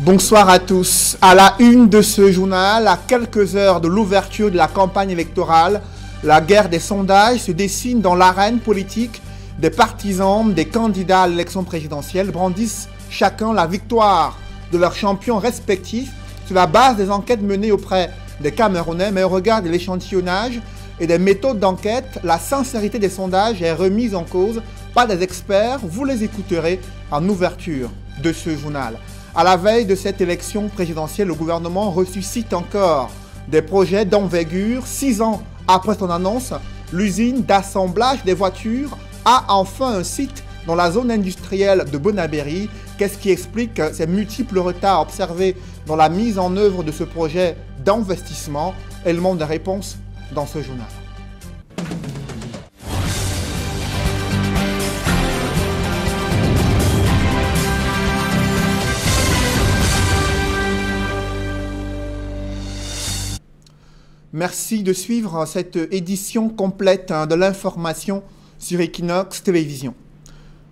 Bonsoir à tous. À la une de ce journal, à quelques heures de l'ouverture de la campagne électorale, la guerre des sondages se dessine dans l'arène politique. Des partisans des candidats à l'élection présidentielle brandissent chacun la victoire de leurs champions respectifs sur la base des enquêtes menées auprès des Camerounais. Mais au regard de l'échantillonnage et des méthodes d'enquête, la sincérité des sondages est remise en cause par des experts. Vous les écouterez en ouverture de ce journal. À la veille de cette élection présidentielle, le gouvernement ressuscite encore des projets d'envergure. 6 ans après son annonce, l'usine d'assemblage des voitures a enfin un site dans la zone industrielle de Bonabéry. Qu'est-ce qui explique ces multiples retards observés dans la mise en œuvre de ce projet d'investissement? Élément de réponse dans ce journal. Merci de suivre cette édition complète de l'information sur Equinox Télévision.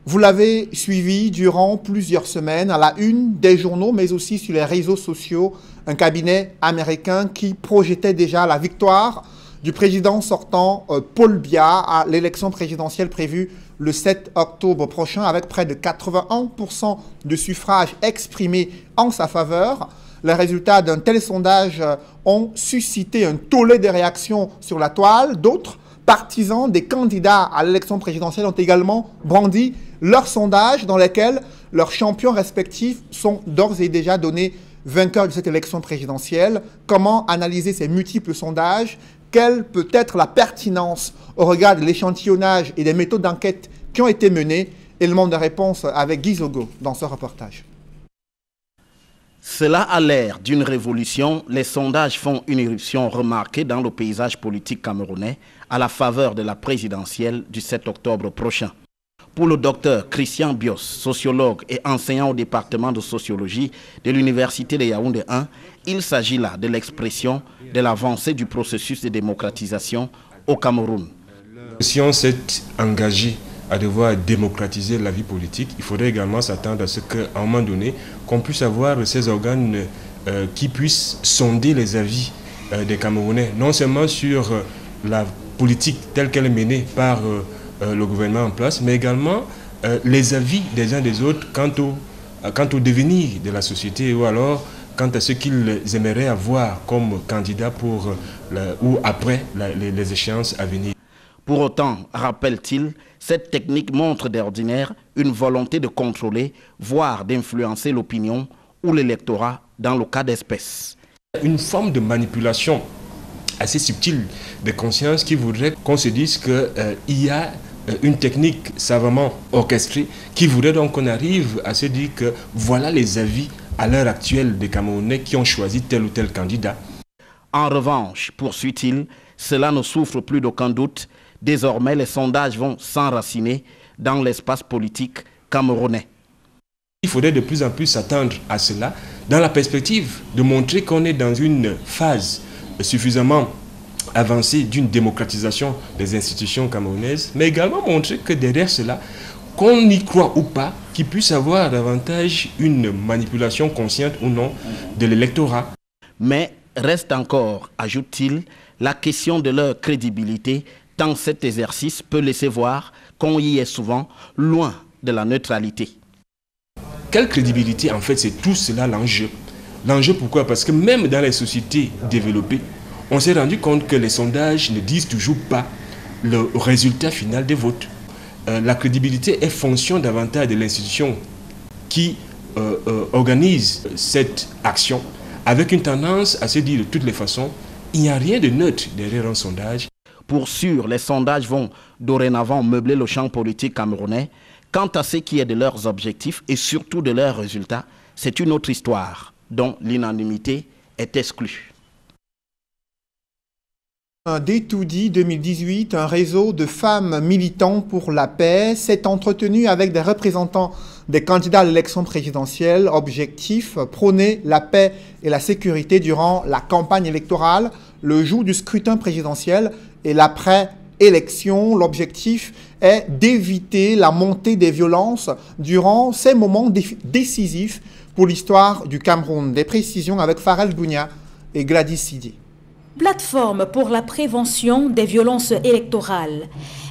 Vous l'avez suivi durant plusieurs semaines à la une des journaux, mais aussi sur les réseaux sociaux, un cabinet américain qui projetait déjà la victoire du président sortant Paul Biya à l'élection présidentielle prévue le 7 octobre prochain avec près de 81% de suffrages exprimés en sa faveur. Les résultats d'un tel sondage ont suscité un tollé de réactions sur la toile. D'autres partisans des candidats à l'élection présidentielle ont également brandi leurs sondages dans lesquels leurs champions respectifs sont d'ores et déjà donnés vainqueurs de cette élection présidentielle. Comment analyser ces multiples sondages? Quelle peut être la pertinence au regard de l'échantillonnage et des méthodes d'enquête qui ont été menées? Élément de réponse avec Guy Zogo dans ce reportage. Cela a l'air d'une révolution. Les sondages font une éruption remarquée dans le paysage politique camerounais à la faveur de la présidentielle du 7 octobre prochain. Pour le docteur Christian Bios, sociologue et enseignant au département de sociologie de l'Université de Yaoundé 1, il s'agit là de l'expression de l'avancée du processus de démocratisation au Cameroun. Si on s'est engagé à devoir démocratiser la vie politique, il faudrait également s'attendre à ce qu'à un moment donné, qu'on puisse avoir ces organes qui puissent sonder les avis des Camerounais, non seulement sur la politique telle qu'elle est menée par le gouvernement en place, mais également les avis des uns des autres quant au devenir de la société ou alors quant à ce qu'ils aimeraient avoir comme candidat pour ou après les échéances à venir. Pour autant, rappelle-t-il, cette technique montre d'ordinaire une volonté de contrôler, voire d'influencer l'opinion ou l'électorat dans le cas d'espèce. Une forme de manipulation assez subtile de conscience qui voudrait qu'on se dise qu'il y a une technique savamment orchestrée qui voudrait donc qu'on arrive à se dire que voilà les avis à l'heure actuelle des Camerounais qui ont choisi tel ou tel candidat. En revanche, poursuit-il, cela ne souffre plus d'aucun doute. Désormais, les sondages vont s'enraciner dans l'espace politique camerounais. Il faudrait de plus en plus s'attendre à cela dans la perspective de montrer qu'on est dans une phase suffisamment avancée d'une démocratisation des institutions camerounaises, mais également montrer que derrière cela, qu'on y croit ou pas, qu'il puisse avoir davantage une manipulation consciente ou non de l'électorat. Mais reste encore, ajoute-t-il, la question de leur crédibilité, tant cet exercice peut laisser voir qu'on y est souvent loin de la neutralité. Quelle crédibilité? En fait, c'est tout cela l'enjeu. L'enjeu pourquoi? Parce que même dans les sociétés développées, on s'est rendu compte que les sondages ne disent toujours pas le résultat final des votes. La crédibilité est fonction davantage de l'institution qui organise cette action, avec une tendance à se dire de toutes les façons, il n'y a rien de neutre derrière un sondage. Pour sûr, les sondages vont dorénavant meubler le champ politique camerounais. Quant à ce qui est de leurs objectifs et surtout de leurs résultats, c'est une autre histoire dont l'unanimité est exclue. Dès tout dit 2018, un réseau de femmes militantes pour la paix s'est entretenu avec des représentants des candidats à l'élection présidentielle. Objectif, prôner la paix et la sécurité durant la campagne électorale, le jour du scrutin présidentiel et l'après-élection. L'objectif est d'éviter la montée des violences durant ces moments décisifs pour l'histoire du Cameroun. Des précisions avec Farel Bounia et Gladys Sidi. Plateforme pour la prévention des violences électorales.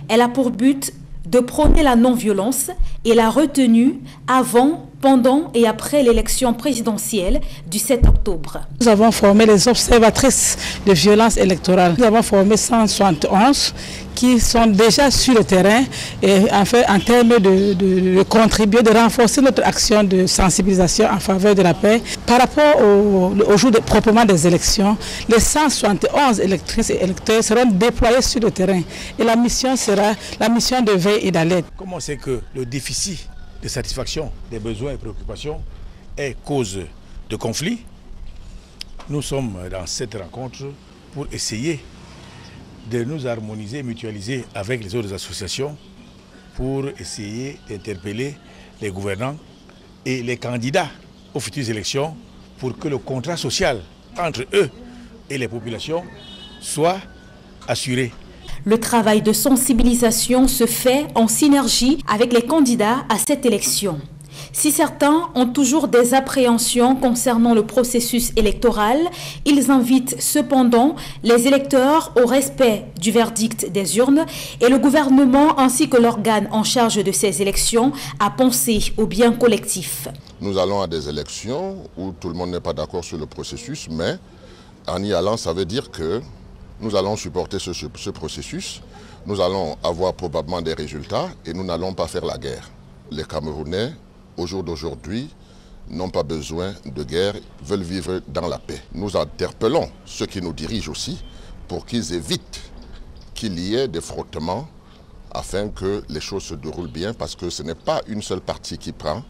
Elle a pour but de prôner la non-violence et la retenue avant, pendant et après l'élection présidentielle du 7 octobre. Nous avons formé les observatrices de violences électorales. Nous avons formé 171 qui sont déjà sur le terrain et en termes de contribuer, de renforcer notre action de sensibilisation en faveur de la paix. Par rapport au jour proprement des élections, les 171 électrices et électeurs seront déployés sur le terrain et la mission sera la mission de veille et d'alerte. Comment c'est que le déficit de satisfaction des besoins et préoccupations est cause de conflit? Nous sommes dans cette rencontre pour essayer de nous harmoniser, mutualiser avec les autres associations pour essayer d'interpeller les gouvernants et les candidats aux futures élections pour que le contrat social entre eux et les populations soit assuré. Le travail de sensibilisation se fait en synergie avec les candidats à cette élection. Si certains ont toujours des appréhensions concernant le processus électoral, ils invitent cependant les électeurs au respect du verdict des urnes et le gouvernement ainsi que l'organe en charge de ces élections à penser au bien collectif. Nous allons à des élections où tout le monde n'est pas d'accord sur le processus, mais en y allant, ça veut dire que nous allons supporter ce processus, nous allons avoir probablement des résultats et nous n'allons pas faire la guerre. Les Camerounais, au jour d'aujourd'hui, n'ont pas besoin de guerre, veulent vivre dans la paix. Nous interpellons ceux qui nous dirigent aussi pour qu'ils évitent qu'il y ait des frottements afin que les choses se déroulent bien parce que ce n'est pas une seule partie qui prend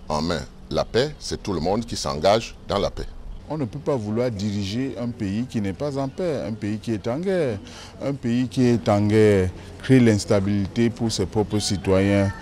en main la paix, c'est tout le monde qui s'engage dans la paix. On ne peut pas vouloir diriger un pays qui n'est pas en paix, un pays qui est en guerre. Un pays qui est en guerre crée l'instabilité pour ses propres citoyens,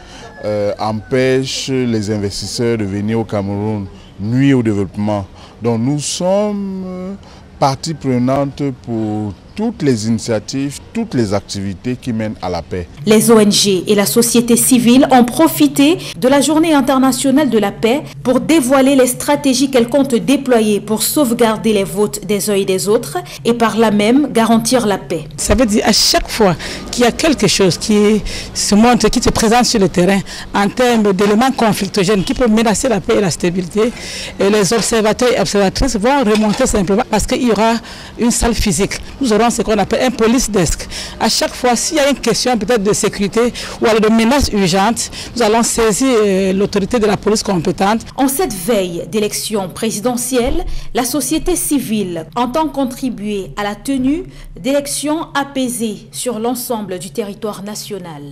empêche les investisseurs de venir au Cameroun, nuit au développement. Donc nous sommes partie prenante pour toutes les initiatives, toutes les activités qui mènent à la paix. Les ONG et la société civile ont profité de la Journée internationale de la paix pour dévoiler les stratégies qu'elles comptent déployer pour sauvegarder les votes des uns et des autres et par là même garantir la paix. Ça veut dire à chaque fois qu'il y a quelque chose qui se montre, qui se présente sur le terrain en termes d'éléments conflictogènes qui peuvent menacer la paix et la stabilité, et les observateurs et observatrices vont remonter simplement parce qu'il y aura une salle physique. Nous aurons ce qu'on appelle un police desk. À chaque fois, s'il y a une question peut-être de sécurité ou de menace urgente, nous allons saisir l'autorité de la police compétente. En cette veille d'élection présidentielle, la société civile entend contribuer à la tenue d'élections apaisées sur l'ensemble du territoire national.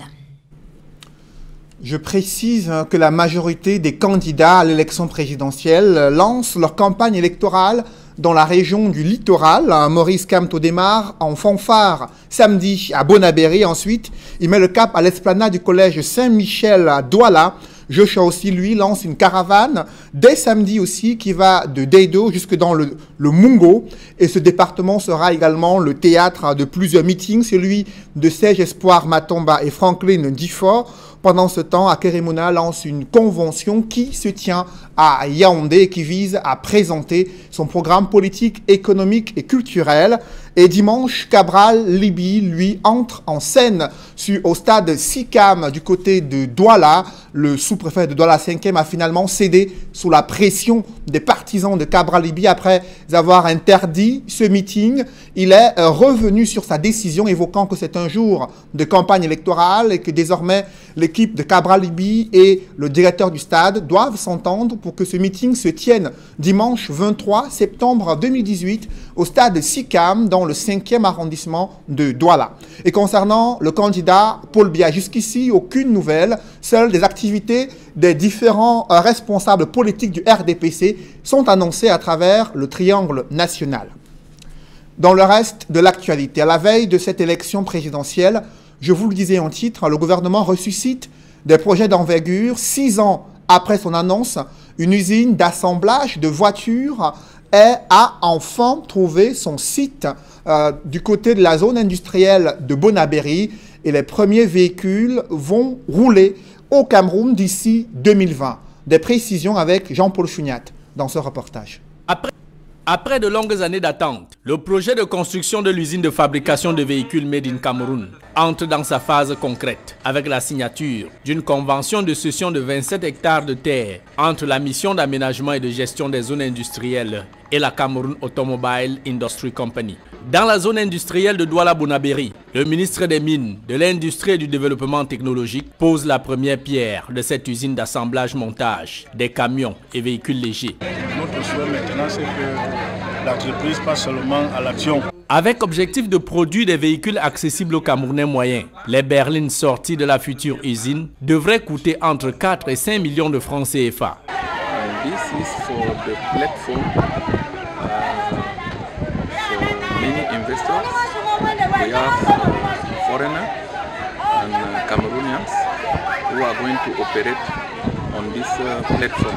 Je précise que la majorité des candidats à l'élection présidentielle lancent leur campagne électorale dans la région du littoral. Maurice Kamto démarre en fanfare samedi à Bonabéry. Ensuite, il met le cap à l'esplanade du collège Saint-Michel à Douala. Joshua aussi, lui, lance une caravane dès samedi aussi qui va de Deido jusque dans le Mungo. Et ce département sera également le théâtre de plusieurs meetings, celui de Serge Espoir Matomba et Franklin Difford. Pendant ce temps, Akerimona lance une convention qui se tient à Yaoundé et qui vise à présenter son programme politique, économique et culturel. Et dimanche, Cabral Libi, lui, entre en scène au stade Sikam du côté de Douala. Le sous-préfet de Douala 5e a finalement cédé sous la pression des partisans de Cabral Libi après avoir interdit ce meeting. Il est revenu sur sa décision, évoquant que c'est un jour de campagne électorale et que désormais l'équipe de Cabral Libi et le directeur du stade doivent s'entendre pour que ce meeting se tienne dimanche 23 septembre 2018 au stade Sikam dans le 5e arrondissement de Douala. Et concernant le candidat Paul Biya, jusqu'ici, aucune nouvelle. Seules des activités des différents responsables politiques du RDPC sont annoncées à travers le triangle national. Dans le reste de l'actualité, à la veille de cette élection présidentielle, je vous le disais en titre, le gouvernement ressuscite des projets d'envergure. 6 ans après son annonce, une usine d'assemblage de voitures a enfin trouvé son site du côté de la zone industrielle de Bonabéry et les premiers véhicules vont rouler au Cameroun d'ici 2020. Des précisions avec Jean-Paul Chouniat dans ce reportage. Après de longues années d'attente, le projet de construction de l'usine de fabrication de véhicules Made in Cameroun entre dans sa phase concrète avec la signature d'une convention de cession de 27 hectares de terre entre la mission d'aménagement et de gestion des zones industrielles et la Cameroun Automobile Industry Company. Dans la zone industrielle de Douala-Bonabéry, le ministre des Mines, de l'Industrie et du Développement technologique pose la première pierre de cette usine d'assemblage-montage des camions et véhicules légers. Notre souhait maintenant, c'est que l'entreprise passe seulement à l'action. Avec objectif de produire des véhicules accessibles aux Camerounais moyens, les berlines sorties de la future usine devraient coûter entre 4 et 5 millions de francs CFA. This is for the platform for many investors. We have foreigners and Cameroonians who are going to operate on this platform.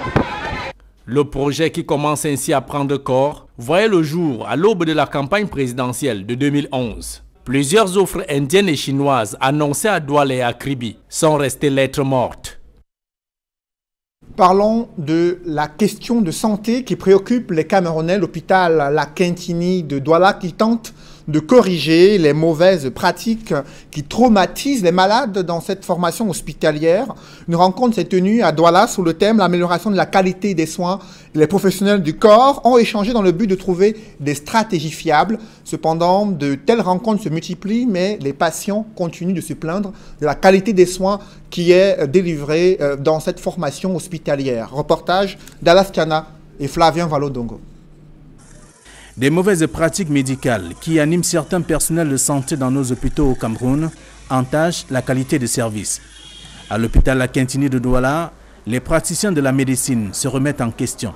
Le projet qui commence ainsi à prendre corps voyait le jour à l'aube de la campagne présidentielle de 2011. Plusieurs offres indiennes et chinoises annoncées à Douala et à Kribi sont restées lettres mortes. Parlons de la question de santé qui préoccupe les Camerounais. L'hôpital La Quintini de Douala qui tente de corriger les mauvaises pratiques qui traumatisent les malades dans cette formation hospitalière. Une rencontre s'est tenue à Douala sous le thème « L'amélioration de la qualité des soins ». Les professionnels du corps ont échangé dans le but de trouver des stratégies fiables. Cependant, de telles rencontres se multiplient, mais les patients continuent de se plaindre de la qualité des soins qui est délivrée dans cette formation hospitalière. Reportage d'Alas Tiana et Flavien Valodongo. Des mauvaises pratiques médicales qui animent certains personnels de santé dans nos hôpitaux au Cameroun entachent la qualité des services. À l'hôpital La Quintini de Douala, les praticiens de la médecine se remettent en question.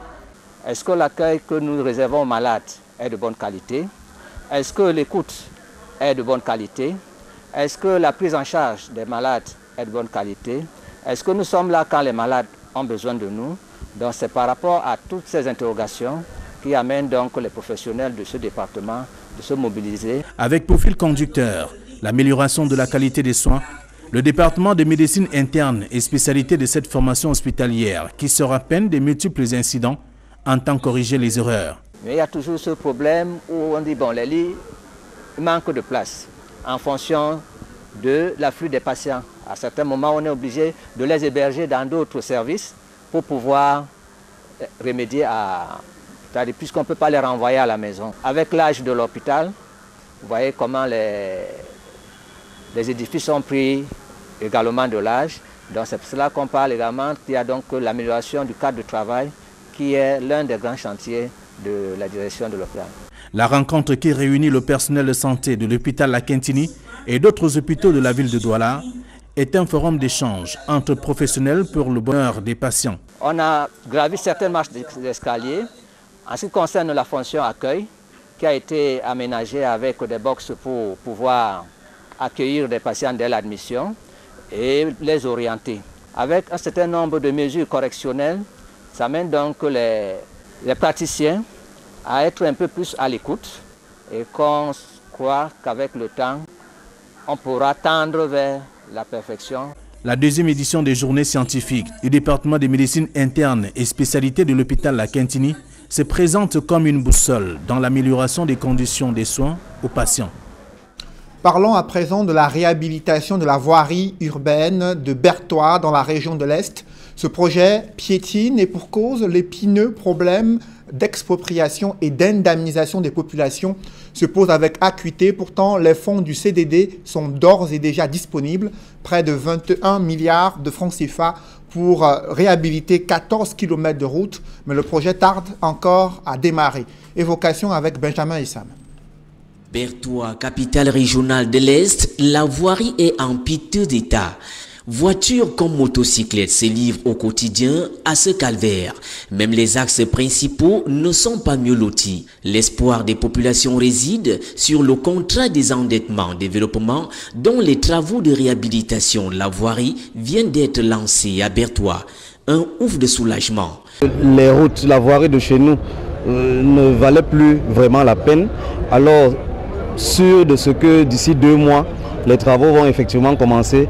Est-ce que l'accueil que nous réservons aux malades est de bonne qualité? Est-ce que l'écoute est de bonne qualité? Est-ce que la prise en charge des malades est de bonne qualité? Est-ce que nous sommes là quand les malades ont besoin de nous? Donc c'est par rapport à toutes ces interrogations qui amène donc les professionnels de ce département de se mobiliser. Avec pour fil conducteur l'amélioration de la qualité des soins, le département de médecine interne et spécialité de cette formation hospitalière qui se rappelle des multiples incidents entend corriger les erreurs. Mais il y a toujours ce problème où on dit bon, les lits, il manque de place en fonction de l'afflux des patients. À certains moments, on est obligé de les héberger dans d'autres services pour pouvoir remédier à... C'est-à-dire puisqu'on ne peut pas les renvoyer à la maison. Avec l'âge de l'hôpital, vous voyez comment les édifices ont pris également de l'âge. Donc c'est pour cela qu'on parle également qu'il y a donc l'amélioration du cadre de travail qui est l'un des grands chantiers de la direction de l'hôpital. La rencontre qui réunit le personnel de santé de l'hôpital La Quintini et d'autres hôpitaux de la ville de Douala est un forum d'échange entre professionnels pour le bonheur des patients. On a gravi certaines marches d'escalier. En ce qui concerne la fonction accueil, qui a été aménagée avec des boxes pour pouvoir accueillir des patients dès l'admission et les orienter. Avec un certain nombre de mesures correctionnelles, ça mène donc les praticiens à être un peu plus à l'écoute et qu'on croit qu'avec le temps, on pourra tendre vers la perfection. La deuxième édition des journées scientifiques du département de médecine interne et spécialité de l'hôpital La Quintini se présente comme une boussole dans l'amélioration des conditions des soins aux patients. Parlons à présent de la réhabilitation de la voirie urbaine de Berthois dans la région de l'Est. Ce projet piétine et pour cause l'épineux problème d'expropriation et d'indemnisation des populations se pose avec acuité. Pourtant, les fonds du CDD sont d'ores et déjà disponibles, près de 21 milliards de francs CFA pour réhabiliter 14 km de route, mais le projet tarde encore à démarrer. Évocation avec Benjamin Issam. Berthois, capitale régionale de l'Est, la voirie est en piteux état. Voitures comme motocyclettes se livrent au quotidien à ce calvaire. Même les axes principaux ne sont pas mieux lotis. L'espoir des populations réside sur le contrat des endettements développement dont les travaux de réhabilitation de la voirie viennent d'être lancés à Berthois. Un ouf de soulagement. Les routes, la voirie de chez nous ne valait plus vraiment la peine. Alors, sûr de ce que d'ici 2 mois, les travaux vont effectivement commencer.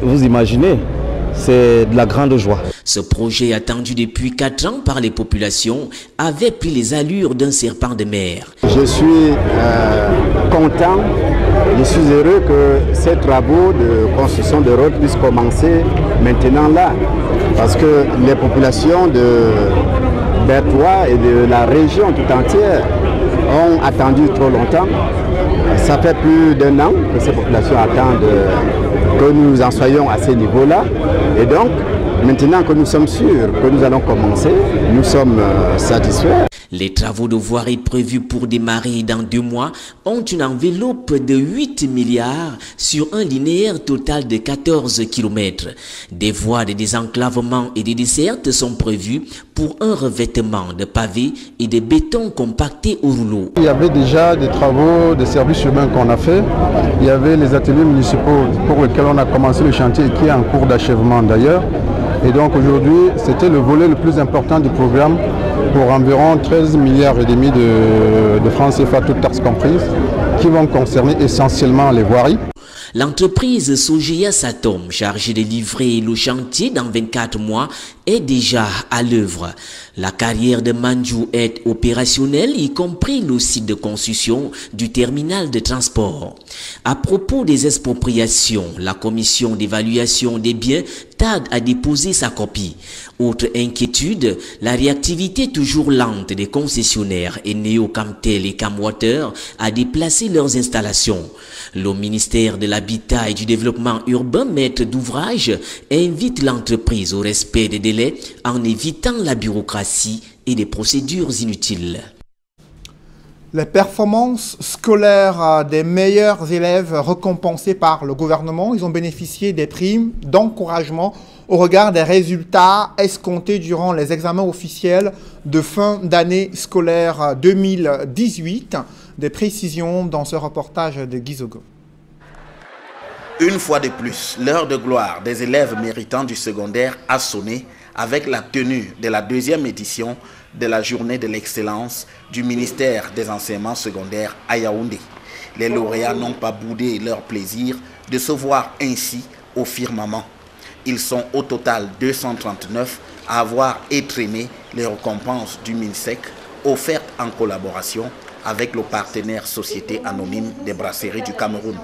Vous imaginez, c'est de la grande joie. Ce projet attendu depuis 4 ans par les populations avait pris les allures d'un serpent de mer. Je suis content, je suis heureux que ces travaux de construction de routes puissent commencer maintenant là. Parce que les populations de Bertoua et de la région tout entière ont attendu trop longtemps. Ça fait plus d'1 an que ces populations attendent que nous en soyons à ce niveau-là. Et donc, maintenant que nous sommes sûrs que nous allons commencer, nous sommes satisfaits. Les travaux de voirie prévus pour démarrer dans 2 mois ont une enveloppe de 8 milliards sur un linéaire total de 14 km. Des voies de désenclavement et de desserte sont prévues pour un revêtement de pavés et de béton compacté au rouleau. Il y avait déjà des travaux de services urbains qu'on a fait. Il y avait les ateliers municipaux pour lesquels on a commencé le chantier et qui est en cours d'achèvement d'ailleurs. Et donc aujourd'hui, c'était le volet le plus important du programme pour environ 13 milliards et demi de francs CFA, toutes taxes comprises, qui vont concerner essentiellement les voiries. L'entreprise Sogea Satom, chargée de livrer le chantier dans 24 mois, est déjà à l'œuvre. La carrière de Mandjou est opérationnelle, y compris le site de construction du terminal de transport. À propos des expropriations, la commission d'évaluation des biens tarde à déposer sa copie. Autre inquiétude, la réactivité toujours lente des concessionnaires et Néo-Camtel et Camwater à déplacer leurs installations. Le ministère de l'Habitat et du Développement urbain, maître d'ouvrage, invite l'entreprise au respect des délais en évitant la bureaucratie et des procédures inutiles. Les performances scolaires des meilleurs élèves récompensés par le gouvernement, ils ont bénéficié des primes d'encouragement au regard des résultats escomptés durant les examens officiels de fin d'année scolaire 2018. Des précisions dans ce reportage de Guizogo. Une fois de plus, l'heure de gloire des élèves méritants du secondaire a sonné avec la tenue de la 2e édition de la journée de l'excellence du ministère des enseignements secondaires à Yaoundé. Les lauréats n'ont pas boudé leur plaisir de se voir ainsi au firmament. Ils sont au total 239 à avoir étrenné les récompenses du MINSEC offertes en collaboration avec le partenaire Société Anonyme des Brasseries du Cameroun.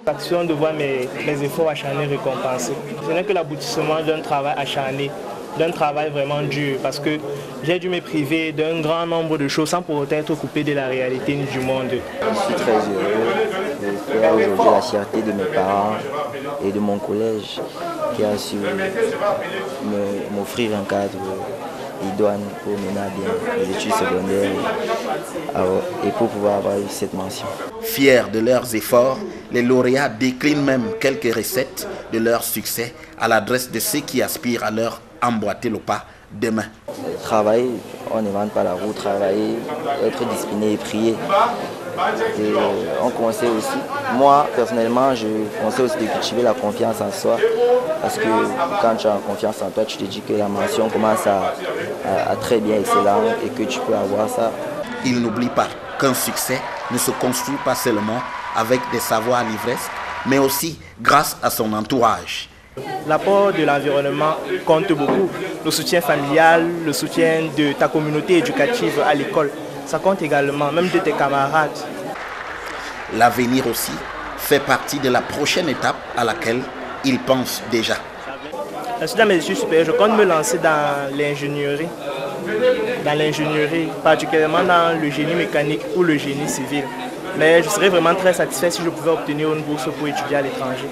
L'action de voir mes efforts acharnés récompensés. Ce n'est que l'aboutissement d'un travail acharné, d'un travail vraiment dur, parce que j'ai dû me priver d'un grand nombre de choses sans pour autant être coupé de la réalité du monde. Je suis très heureux de faire aujourd'hui la fierté de mes parents et de mon collège qui a su m'offrir un cadre idoine pour mener à bien les études secondaires et pour pouvoir avoir eu cette mention. Fiers de leurs efforts, les lauréats déclinent même quelques recettes de leur succès à l'adresse de ceux qui aspirent à leur emboîter le pas demain. Travailler, on n'invente pas la roue, travailler, être discipliné et prier. Et on conseille aussi, moi personnellement, je conseille aussi de cultiver la confiance en soi, parce que quand tu as confiance en toi, tu te dis que la mention commence à très bien excellent et que tu peux avoir ça. Il n'oublie pas qu'un succès ne se construit pas seulement avec des savoirs livresques, mais aussi grâce à son entourage. L'apport de l'environnement compte beaucoup. Le soutien familial, le soutien de ta communauté éducative à l'école, ça compte également, même de tes camarades. L'avenir aussi fait partie de la prochaine étape à laquelle il pense déjà. Dans mes études supérieures, je compte me lancer dans l'ingénierie. Particulièrement dans le génie mécanique ou le génie civil. Mais je serais vraiment très satisfait si je pouvais obtenir une bourse pour étudier à l'étranger.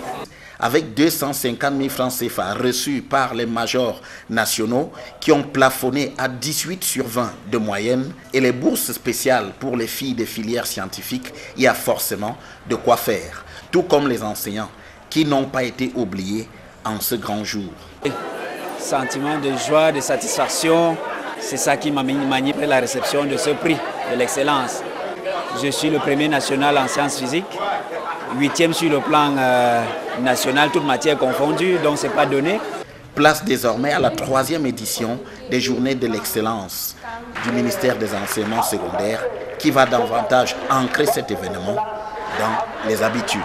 Avec 250 000 francs CFA reçus par les majors nationaux qui ont plafonné à 18 sur 20 de moyenne et les bourses spéciales pour les filles des filières scientifiques, il y a forcément de quoi faire. Tout comme les enseignants qui n'ont pas été oubliés en ce grand jour. Sentiment de joie, de satisfaction, c'est ça qui m'a manié pour la réception de ce prix de l'excellence. Je suis le premier national en sciences physiques, 8e sur le plan national, toutes matières confondues, donc ce n'est pas donné. Place désormais à la 3e édition des Journées de l'excellence du ministère des enseignements secondaires qui va davantage ancrer cet événement dans les habitudes.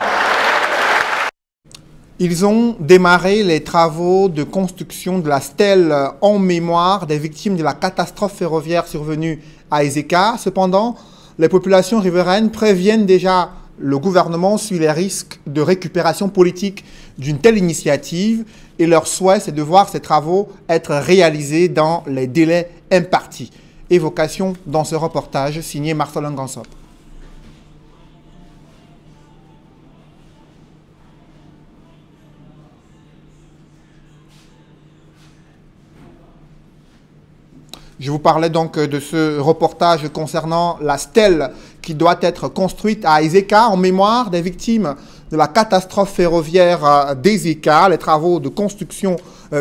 Ils ont démarré les travaux de construction de la stèle en mémoire des victimes de la catastrophe ferroviaire survenue à Ezeka. Cependant, les populations riveraines préviennent déjà le gouvernement sur les risques de récupération politique d'une telle initiative et leur souhait, c'est de voir ces travaux être réalisés dans les délais impartis. Évocation dans ce reportage signé Marcelin Gansop. Je vous parlais donc de ce reportage concernant la stèle qui doit être construite à Ezeka en mémoire des victimes de la catastrophe ferroviaire d'Ezeka, les travaux de construction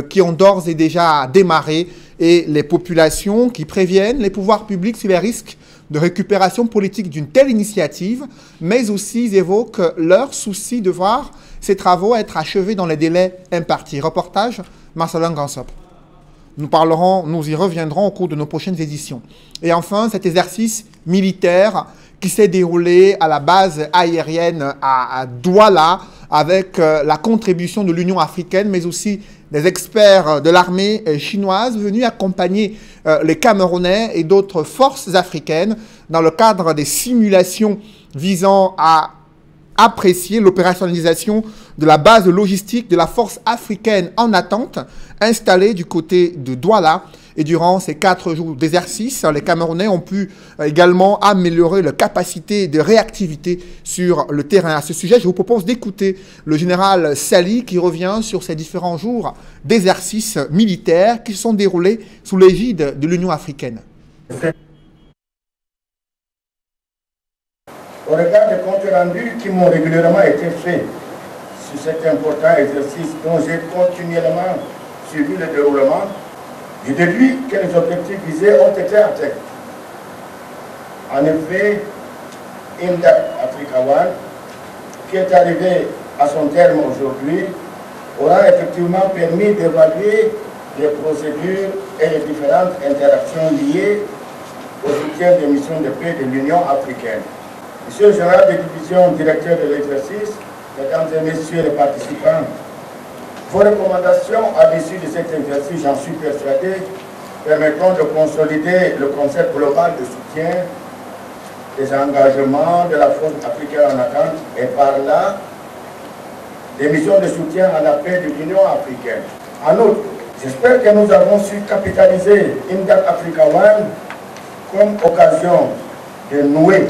qui ont d'ores et déjà démarré et les populations qui préviennent les pouvoirs publics sur les risques de récupération politique d'une telle initiative, mais aussi ils évoquent leur souci de voir ces travaux être achevés dans les délais impartis. Reportage, Marcelin Gansop. Nous y reviendrons au cours de nos prochaines éditions. Et enfin, cet exercice militaire qui s'est déroulé à la base aérienne à Douala avec la contribution de l'Union africaine, mais aussi des experts de l'armée chinoise venus accompagner les Camerounais et d'autres forces africaines dans le cadre des simulations visant à apprécier l'opérationnalisation de la base logistique de la force africaine en attente installée du côté de Douala. Et durant ces 4 jours d'exercice, les Camerounais ont pu également améliorer leur capacité de réactivité sur le terrain. À ce sujet, je vous propose d'écouter le général Sali qui revient sur ces différents jours d'exercices militaires qui se sont déroulés sous l'égide de l'Union africaine. Au regard des comptes rendus qui m'ont régulièrement été faits sur cet important exercice dont j'ai continuellement suivi le déroulement, je déduis que les objectifs visés ont été atteints. En effet, Indak Africa One, qui est arrivé à son terme aujourd'hui, aura effectivement permis d'évaluer les procédures et les différentes interactions liées au soutien des missions de paix de l'Union africaine. Monsieur le général de division, directeur de l'exercice, mesdames et messieurs les participants, vos recommandations à l'issue de cet exercice, j'en suis persuadé, permettront de consolider le concept global de soutien des engagements de la force africaine en attente et par là des missions de soutien à la paix de l'Union africaine. En outre, j'espère que nous avons su capitaliser Indak Africa One comme occasion de nouer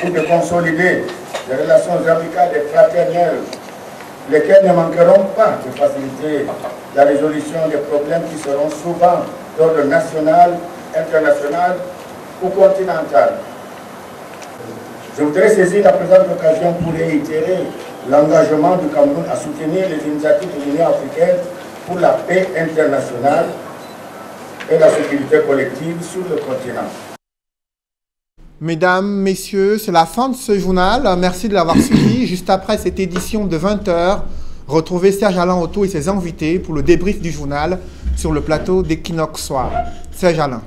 ou de consolider des relations amicales et fraternelles, lesquelles ne manqueront pas de faciliter la résolution des problèmes qui seront souvent d'ordre national, international ou continental. Je voudrais saisir la présente occasion pour réitérer l'engagement du Cameroun à soutenir les initiatives de l'Union africaine pour la paix internationale et la sécurité collective sur le continent. Mesdames, Messieurs, c'est la fin de ce journal. Merci de l'avoir suivi. Juste après cette édition de 20 h, retrouvez Serge Alain Otto et ses invités pour le débrief du journal sur le plateau d'Equinox Soir. Serge Alain.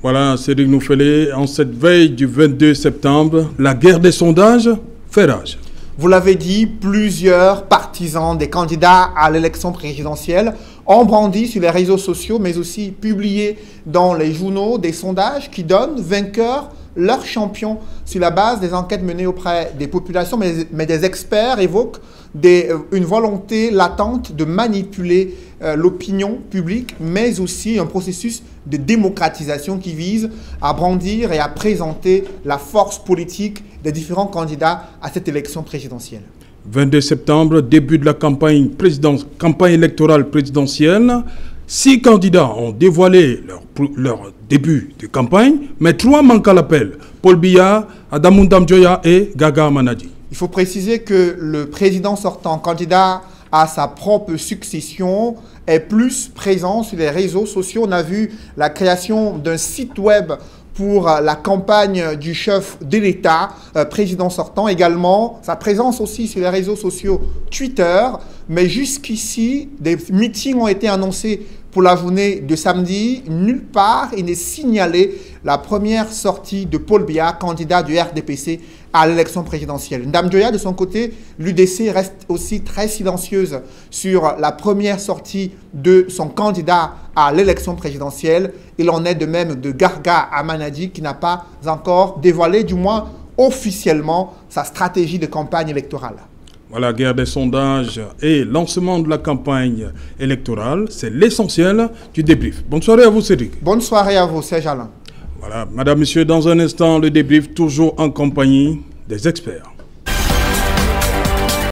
Voilà, Cédric Nouffelé, en cette veille du 22 septembre, la guerre des sondages fait rage. Vous l'avez dit, plusieurs partisans des candidats à l'élection présidentielle ont brandi sur les réseaux sociaux, mais aussi publié dans les journaux des sondages qui donnent vainqueurs leur champion sur la base des enquêtes menées auprès des populations, mais des experts évoquent une volonté latente de manipuler l'opinion publique, mais aussi un processus de démocratisation qui vise à brandir et à présenter la force politique des différents candidats à cette élection présidentielle. 22 septembre, début de la campagne électorale présidentielle. 6 candidats ont dévoilé leur début de campagne, mais 3 manquent à l'appel. Paul Biya, Adamou Damjoya et Gaga Manadi. Il faut préciser que le président sortant, candidat à sa propre succession, est plus présent sur les réseaux sociaux. On a vu la création d'un site web pour la campagne du chef de l'État, président sortant, également sa présence aussi sur les réseaux sociaux Twitter. Mais jusqu'ici, des meetings ont été annoncés Pour la journée de samedi, nulle part il n'est signalé la première sortie de Paul Biya, candidat du RDPC à l'élection présidentielle. Ndam Dioya, de son côté, l'UDC reste aussi très silencieuse sur la première sortie de son candidat à l'élection présidentielle. Il en est de même de Garga Amanadi qui n'a pas encore dévoilé, du moins officiellement, sa stratégie de campagne électorale. Voilà, guerre des sondages et lancement de la campagne électorale, c'est l'essentiel du débrief. Bonne soirée à vous, Cédric. Bonne soirée à vous, Serge Alain. Voilà, madame, monsieur, dans un instant, le débrief toujours en compagnie des experts.